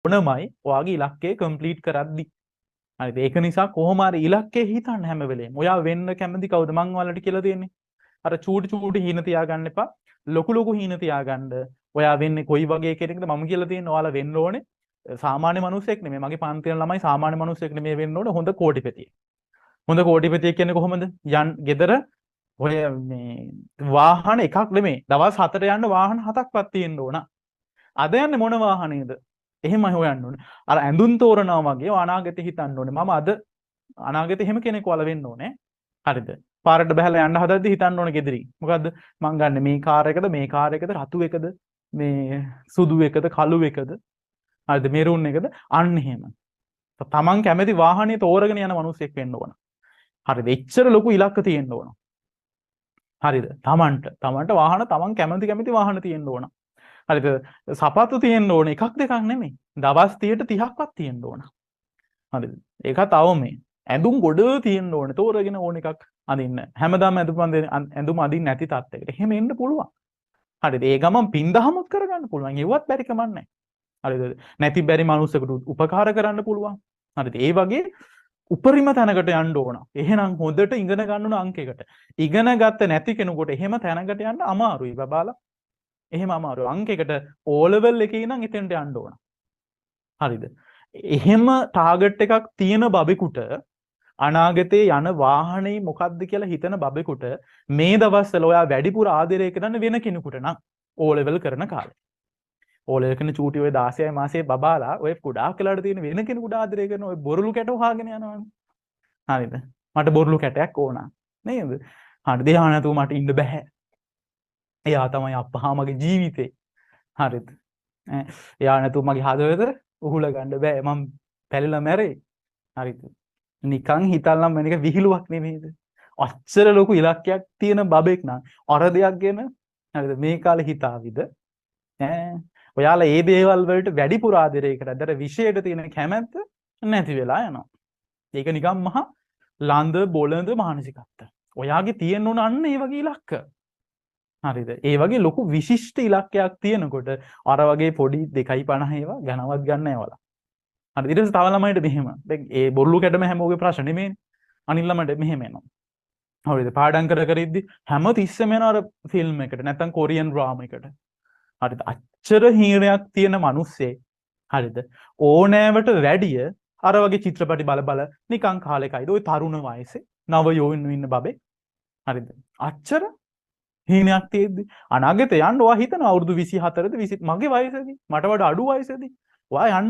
ඕනමයි ඔයාගේ ඉලක්කය කම්ප්ලීට් කරද්දි. හරිද? ඒක නිසා කොහොම හරි ඉලක්කය හිතන්න හැම වෙලේම. ඔයා වෙන්න කැමති කවුද මං ඔයාලට කියලා දෙන්නේ? අර චූටි චූටි හීන තියාගන්න එපා. ලොකු ලොකු හීන තියාගන්න. ඔයා වෙන්නේ කොයි වගේ කෙනෙක්ද? මම කියලා තියෙනවා ඔයාලා වෙන්න ඕනේ සාමාන්‍ය මිනිසෙක් නෙමෙයි. මගේ පන්ති යන ළමයි සාමාන්‍ය මිනිසෙක් නෙමෙයි වෙන්න ඕනේ හොඳ කෝටිපතියෙක්. හොඳ කෝටිපතියෙක් කියන්නේ කොහොමද? ගෙදර ඔය මේ වාහන එකක් නෙමෙයි. දවස් 4ට යන්න වාහන 7ක්වත් තියෙන්න ඕන. අද යන්නේ මොන වාහනේද? එහෙමයි හොයන්න ඕනේ. අර ඇඳුම් තෝරනවා වගේ අනාගතේ හිතන්න ඕනේ. මම අද අනාගතේ එහෙම කෙනෙක් වල වෙන්න ඕනේ. හරිද? පාරට බහලා යන්න හදද්දි හිතන්න ඕනේ ගෙදරින්. මොකද්ද? මං ගන්න මේ කාර් එකද මේ කාර් එකද රතු එකද මේ සුදු එකද කළු එකද? හරිද? මෙරුන් එකද? අන්න එහෙම. තමන් කැමති වාහනේ තෝරගෙන යන මිනිහෙක් වෙන්න ඕන. හරිද? එච්චර ලොකු ඉලක්ක තියෙන්න ඕන. හරිද? තමන්ට වාහන තමන් කැමති වාහන තියෙන්න ඕන. හරිද? සපත්තු තියෙන්න ඕන එකක් දෙකක් නෙමෙයි. දවස් 30ට 30ක්වත් තියෙන්න ඕන. හරිද? ඒකත් අවමේ. ඇඳුම් ගොඩ තියෙන්න ඕනේ. තෝරගෙන ඕන එකක් අඳින්න. හැමදාම ඇඳුම් අඳින්න නැති තත්ත්වයකට. එහෙම එන්න පුළුවන්. හරිද? ඒ ගමන් පින්දහමත් කරගන්න පුළුවන්. ඒවත් බැරි කමක් නැහැ. හරිද? නැති බැරි මනුස්සයෙකුට උපකාර කරන්න පුළුවන්. හරිද? ඒ වගේ උපරිම තැනකට යන්න ඕන. එහෙනම් හොඳට ඉගෙන ගන්න ඕන අංකයකට. ඉගෙන ගත්ත නැති කෙනෙකුට එහෙම තැනකට යන්න අමාරුයි බබාලා. එහෙම අමාරුයි. අංකයකට O level එකේ ඉඳන් එතෙන්ට යන්න ඕන. හරිද? එහෙම ටාගට් එකක් තියෙන බබෙකුට අනාගතේ යන වාහනේ මොකක්ද කියලා හිතන බබෙකුට මේ දවස්වල ඔයා වැඩිපුර ආදරය කරන්න වෙන කෙනෙකුට නම් O level කරන කාලේ. O level කරන චූටි ඔය 16 මාසයේ බබාලා ඔය කුඩා කාලේ තියෙන වෙන කෙනෙකුට ආදරය කරන ඔය බොරළු කැට වහගෙන යනවානේ. හරිද? මට බොරළු කැටයක් ඕන. නේද? හරිද? එයා නැතුව මට ඉන්න බෑ. එයා තමයි අප්පා මගේ ජීවිතේ. හරිද? එයා නැතුව මගේ හදවත උහුල ගන්න බෑ. මම පැලිලා මැරෙයි. හරිද? නිකන් හිතල්නම් මේක විහිළුවක් නෙමෙයිද? අච්චර ලොකු ඉලක්කයක් තියෙන බබෙක් නම් අර දෙයක් ගැන හරිද මේ කාලේ හිතාවිද? ඔයාලා මේ දේවල් වලට වැඩිපුර ආදරය කරද්දී අර විශේෂයට තියෙන කැමැත්ත නැති වෙලා යනවා. ඒක නිකන් මහා ලඳ බොළඳ මානසිකත්වය. ඔයාගේ තියෙන්න ඕන අන්න ඒ වගේ ඉලක්ක. හරිද? ඒ වගේ ලොකු විශිෂ්ට ඉලක්කයක් තියෙනකොට අර වගේ පොඩි 2.50 ඒවා ගණනවත් ගන්න ඒවලා. හරි ඊට පස්සේ තව ළමයිට මෙහෙම. දැන් ඒ බොරළු කැඩම හැමෝගේ ප්‍රශ්න නෙමෙයිනේ. අනිත් ළමයිට මෙහෙම එනවා. හරිද? පාඩම් කර ඉද්දි හැම තිස්සෙම යනවා අර ෆිල්ම් එකට නැත්නම් කොරියන් ඩ්‍රාමා එකට. හරිද? අච්චර හීනයක් තියෙන මිනිස්සේ හරිද? ඕනෑවට වැඩිය අර වගේ චිත්‍රපටි බල නිකන් කාලේ කයිද ওই තරුණ වයසේ නව යෝන් ඉන්න බබේ. හරිද? අච්චර හීනයක් තියෙද්දි අනාගතේ යන්න ඔයා හිතනවා අවුරුදු 24ද 20 මගේ වයසේදී මට වඩා අඩු වයසේදී ඔයා යන්න